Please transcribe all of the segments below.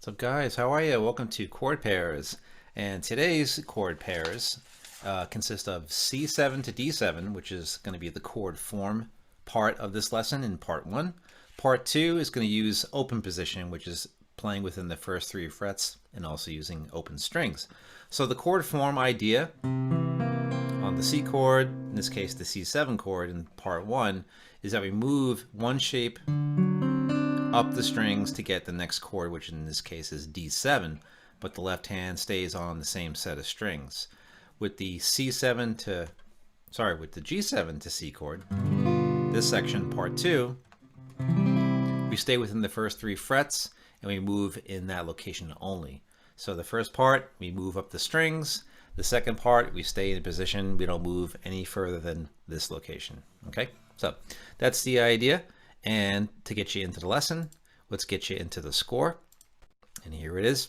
What's up, guys? How are you? Welcome to chord pairs. And today's chord pairs consist of C7 to D7, which is going to be the chord form part of this lesson in part 1. Part 2 is going to use open position, which is playing within the first 3 frets and also using open strings. So the chord form idea on the C chord, in this case the C7 chord in part 1, is that we move one shape up the strings to get the next chord, which in this case is D7, but the left hand stays on the same set of strings. With the G7 to C chord, this section, part 2, we stay within the first 3 frets and we move in that location only. So the first part, we move up the strings. The second part, we stay in position. We don't move any further than this location. Okay, so that's the idea. And to get you into the lesson, let's get you into the score. And here it is.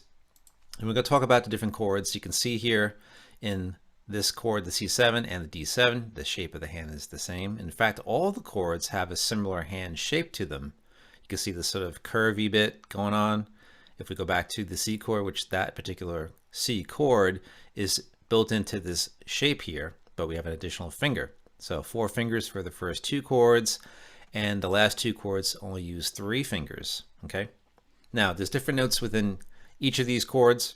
And we're going to talk about the different chords. You can see here in this chord, the C7 and the D7, the shape of the hand is the same. In fact, all the chords have a similar hand shape to them. You can see the sort of curvy bit going on. If we go back to the C chord, which that particular C chord is built into this shape here, but we have an additional finger. So 4 fingers for the first 2 chords. And the last 2 chords only use 3 fingers, okay? Now, there's different notes within each of these chords.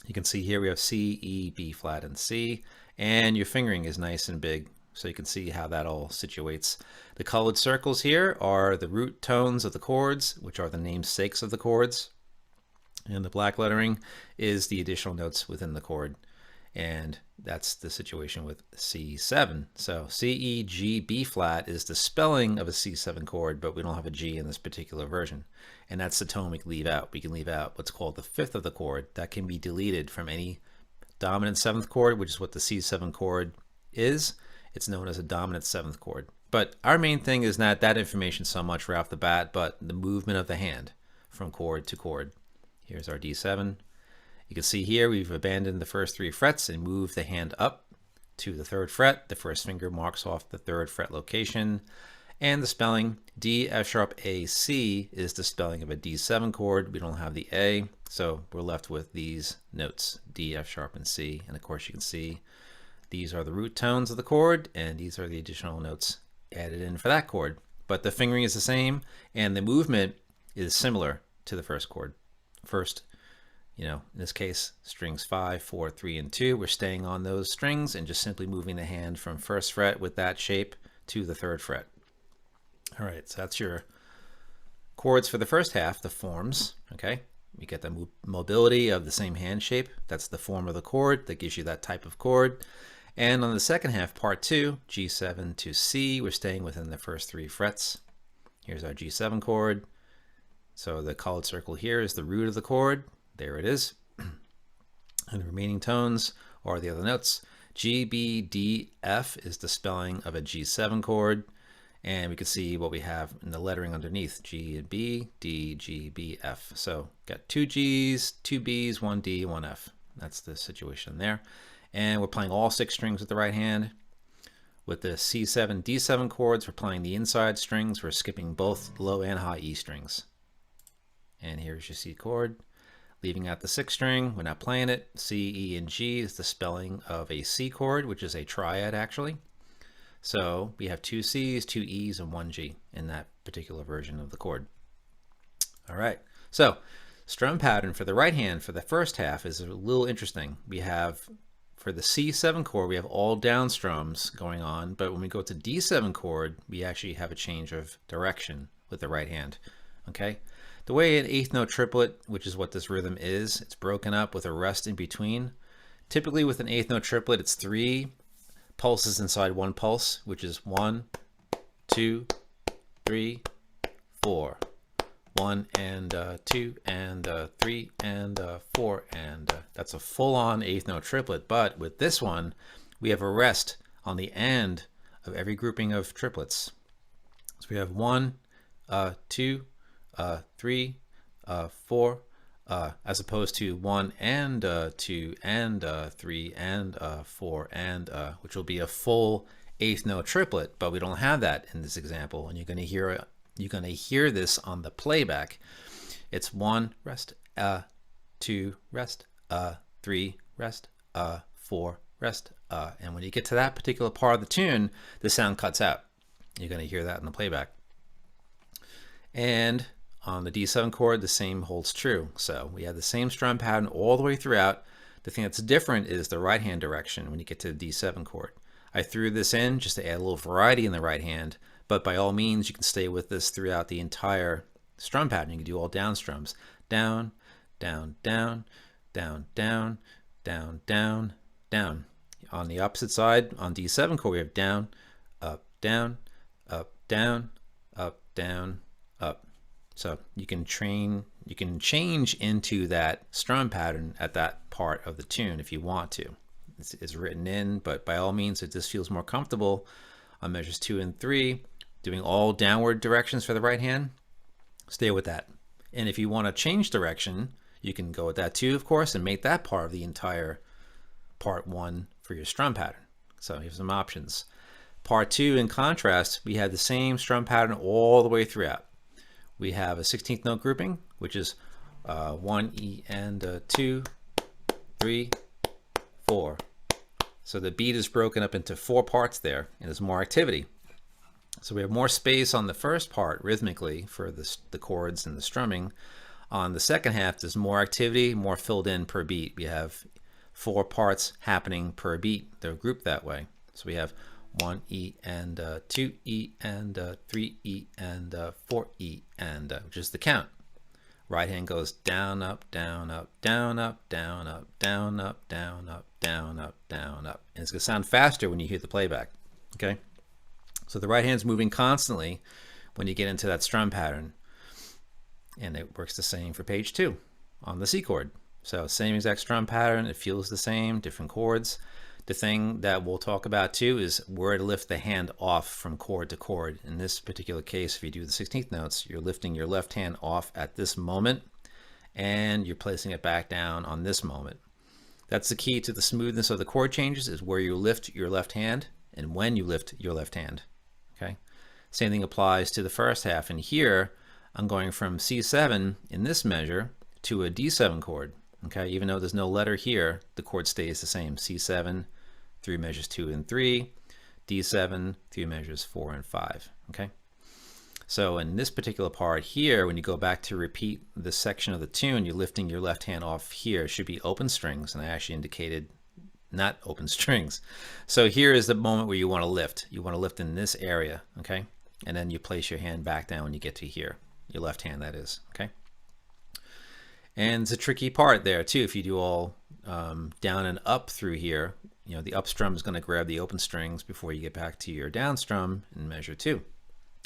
You can see here we have C, E, B flat, and C, and your fingering is nice and big, so you can see how that all situates. The colored circles here are the root tones of the chords, which are the namesakes of the chords, and the black lettering is the additional notes within the chord. And that's the situation with C7. So C, E, G, B flat is the spelling of a C7 chord, but we don't have a G in this particular version. And that's the tone we can leave out. We can leave out what's called the 5th of the chord. That can be deleted from any dominant 7th chord, which is what the C7 chord is. It's known as a dominant 7th chord. But our main thing is not that information so much right off the bat, but the movement of the hand from chord to chord. Here's our D7. You can see here we've abandoned the first 3 frets and moved the hand up to the 3rd fret. The first finger marks off the 3rd fret location. And the spelling D, F sharp, A, C is the spelling of a D7 chord. We don't have the A, so we're left with these notes, D, F sharp, and C. And of course you can see these are the root tones of the chord, and these are the additional notes added in for that chord. But the fingering is the same, and the movement is similar to the first chord. First, in this case, strings 5, 4, 3, and 2. We're staying on those strings and just simply moving the hand from 1st fret with that shape to the 3rd fret. All right, so that's your chords for the first half, the forms, okay? You get the mobility of the same hand shape. That's the form of the chord that gives you that type of chord. And on the second half, part 2, G7 to C, we're staying within the first 3 frets. Here's our G7 chord. So the colored circle here is the root of the chord. There it is. And the remaining tones are the other notes. G, B, D, F is the spelling of a G7 chord. And we can see what we have in the lettering underneath. G and B, D, G, B, F. So got 2 G's, 2 B's, 1 D, 1 F. That's the situation there. And we're playing all 6 strings with the right hand. With the C7, D7 chords, we're playing the inside strings. We're skipping both low and high E strings. And here's your C chord. Leaving out the 6th string, we're not playing it. C, E, and G is the spelling of a C chord, which is a triad actually. So we have 2 C's, 2 E's, and 1 G in that particular version of the chord. All right, so strum pattern for the right hand for the first half is a little interesting. We have, for the C7 chord, we have all down strums going on, but when we go to D7 chord, we actually have a change of direction with the right hand, okay? The way an 8th note triplet, which is what this rhythm is, it's broken up with a rest in between. Typically with an 8th note triplet, it's 3 pulses inside 1 pulse, which is 1, 2, 3, 4. 1 and 2 and 3 and 4, and that's a full-on 8th note triplet. But with this one, we have a rest on the end of every grouping of triplets. So we have 1, 2, 3, 4, as opposed to 1 and 2 and 3 and 4 and which will be a full 8th note triplet, but we don't have that in this example, and you're going to hear this on the playback. It's 1, rest, 2, rest, 3, rest, 4, rest, and when you get to that particular part of the tune, the sound cuts out. You're going to hear that in the playback. And on the D7 chord, the same holds true. So we have the same strum pattern all the way throughout. The thing that's different is the right hand direction when you get to the D7 chord. I threw this in just to add a little variety in the right hand, but by all means you can stay with this throughout the entire strum pattern. You can do all down strums. Down, down, down, down, down, down, down, down. On the opposite side, on D7 chord, we have down, up, down, up, down, up, down, up. So you can change into that strum pattern at that part of the tune if you want to. It's written in, but by all means, if this feels more comfortable on measures 2 and 3, doing all downward directions for the right hand, stay with that. And if you want to change direction, you can go with that too, of course, and make that part of the entire part 1 for your strum pattern. So here's some options. Part 2, in contrast, we have the same strum pattern all the way throughout. We have a 16th note grouping, which is 1 E and 2, 3, 4. So the beat is broken up into 4 parts there, and there's more activity. So we have more space on the first part rhythmically for the chords and the strumming. On the second half, there's more activity, more filled in per beat. We have 4 parts happening per beat. They're grouped that way. So we have 1 E and 2 E and 3 E and 4 E and which is the count. Right hand goes down, up, down, up, down, up, down, up, down, up, down, up, down, up, down, up. And it's going to sound faster when you hear the playback. Okay? So the right hand's moving constantly when you get into that strum pattern. And it works the same for page 2 on the C chord. So same exact strum pattern. It feels the same, different chords. The thing that we'll talk about too is where to lift the hand off from chord to chord. In this particular case, if you do the 16th notes, you're lifting your left hand off at this moment and you're placing it back down on this moment. That's the key to the smoothness of the chord changes, is where you lift your left hand and when you lift your left hand. Okay. Same thing applies to the first half. And here I'm going from C7 in this measure to a D7 chord. Okay, even though there's no letter here, the chord stays the same. C7, 3 measures 2 and 3, D7, 3 measures 4 and 5. Okay, so in this particular part here, when you go back to repeat this section of the tune, you're lifting your left hand off here. It should be open strings, and I actually indicated not open strings. So here is the moment where you want to lift. You want to lift in this area, okay? And then you place your hand back down when you get to here. Your left hand, that is, okay? And it's a tricky part there too. If you do all down and up through here, you know, the up strum is going to grab the open strings before you get back to your down strum in measure 2.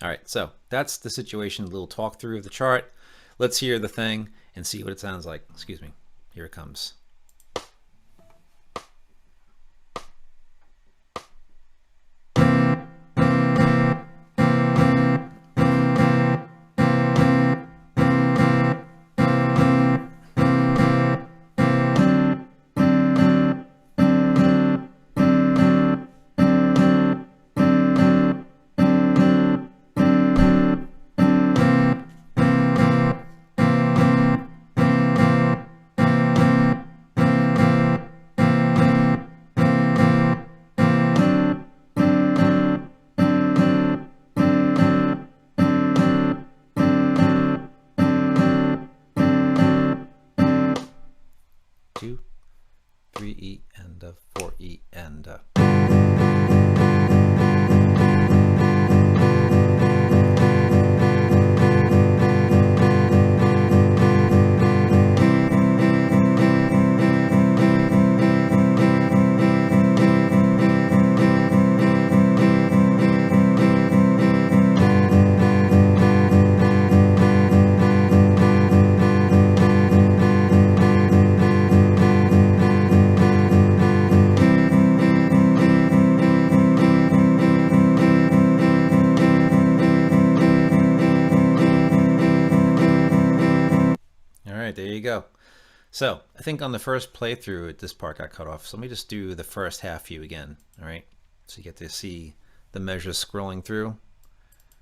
All right, so that's the situation, a little talk through of the chart. Let's hear the thing and see what it sounds like. Excuse me. Here it comes. 2, 3E and 4E and there you go. So I think on the first playthrough, this part got cut off. So let me just do the first half view again. All right. So you get to see the measures scrolling through.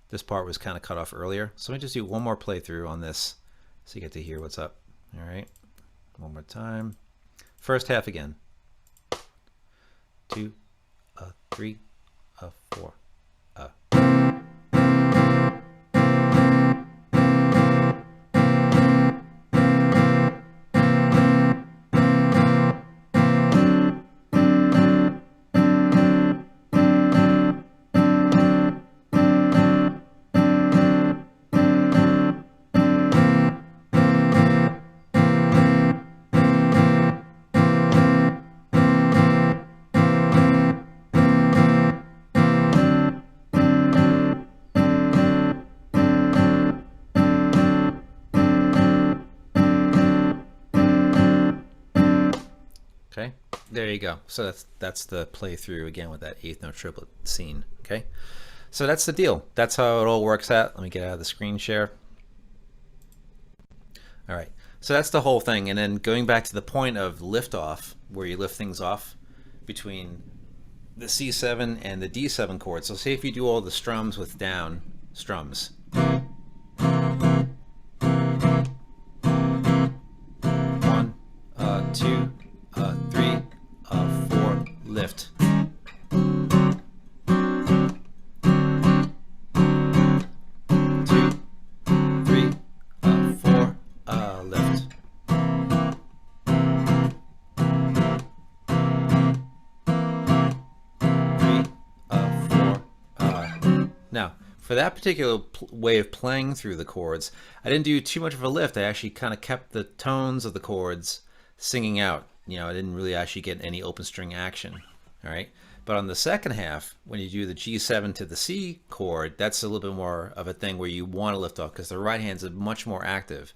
This part was kind of cut off earlier. So let me just do one more playthrough on this so you get to hear what's up. All right, one more time. First half again. 2, 3, 4. Okay, there you go. So that's the playthrough again with that eighth note triplet scene. Okay, so that's the deal. That's how it all works out. Let me get out of the screen share. All right, so that's the whole thing. And then going back to the point of liftoff, where you lift things off between the C7 and the D7 chord. So say if you do all the strums with down strums. 1, 2, 3, 4, lift. 2, 3, 4, lift. 3, 4. Now, for that particular way of playing through the chords, I didn't do too much of a lift. I actually kind of kept the tones of the chords singing out. You know, I didn't really actually get any open string action. All right. But on the second half, when you do the G7 to the C chord, that's a little bit more of a thing where you want to lift off because the right hand's much more active.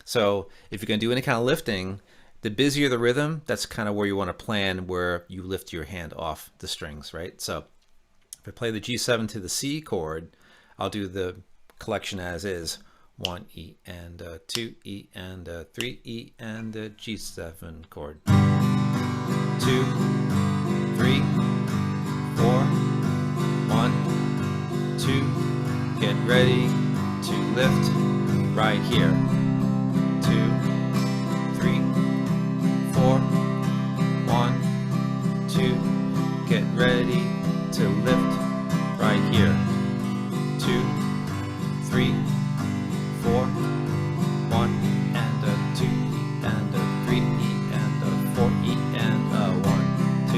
So if you're going to do any kind of lifting, the busier the rhythm, that's kind of where you want to plan where you lift your hand off the strings, right? So if I play the G7 to the C chord, I'll do the collection as is. 1 E and 2 E and 3 E and G7 chord. 2, 3, 4, 1, 2. Get ready to lift right here. 2, 3, 4, 1, 2. Get ready to lift right here. 2, 3, 4, 1 and 2 E and 3 E and 4 E and 1, 2,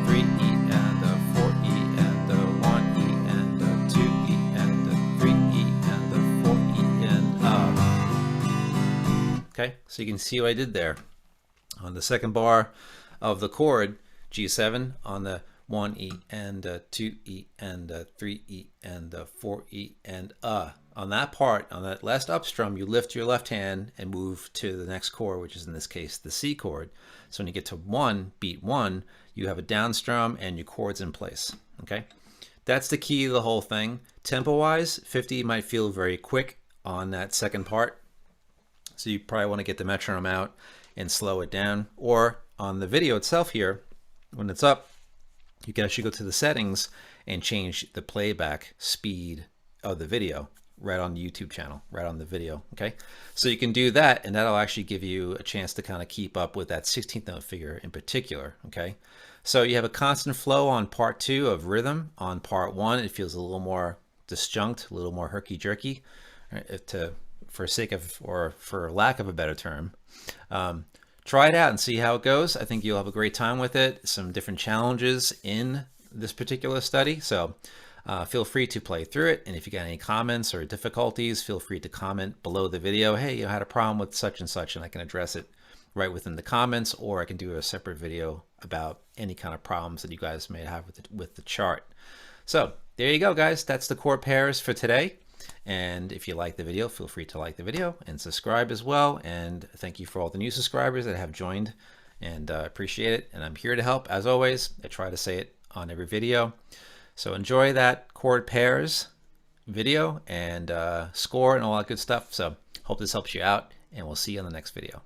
3 E and 4 E and 1 E and 2 E and 3 E and 4 E and Okay, so you can see what I did there. On the second bar of the chord, G7 on the 1 E and 2 E and 3 E and 4 E and On that part, on that last up strum, you lift your left hand and move to the next chord, which is in this case the C chord. So when you get to 1, beat 1, you have a down strum and your chord's in place. Okay, that's the key to the whole thing. Tempo-wise, 50 might feel very quick on that second part, so you probably want to get the metronome out and slow it down. Or on the video itself here, when it's up, you can actually go to the settings and change the playback speed of the video right on the YouTube channel, right on the video. Okay, so you can do that, and that'll actually give you a chance to kind of keep up with that 16th note figure in particular. Okay, so you have a constant flow on part 2 of rhythm. On part 1, it feels a little more disjunct, a little more herky-jerky, right, for sake of, or for lack of a better term. Try it out and see how it goes. I think you'll have a great time with it. Some different challenges in this particular study. So feel free to play through it. And if you got any comments or difficulties, feel free to comment below the video. Hey, I had a problem with such and such, and I can address it right within the comments, or I can do a separate video about any kind of problems that you guys may have with the chart. So there you go, guys. That's the chord pairs for today. And if you like the video, feel free to like the video and subscribe as well. And thank you for all the new subscribers that have joined, and appreciate it. And I'm here to help as always. I try to say it on every video. So enjoy that chord pairs video and score and all that good stuff. So hope this helps you out, and we'll see you on the next video.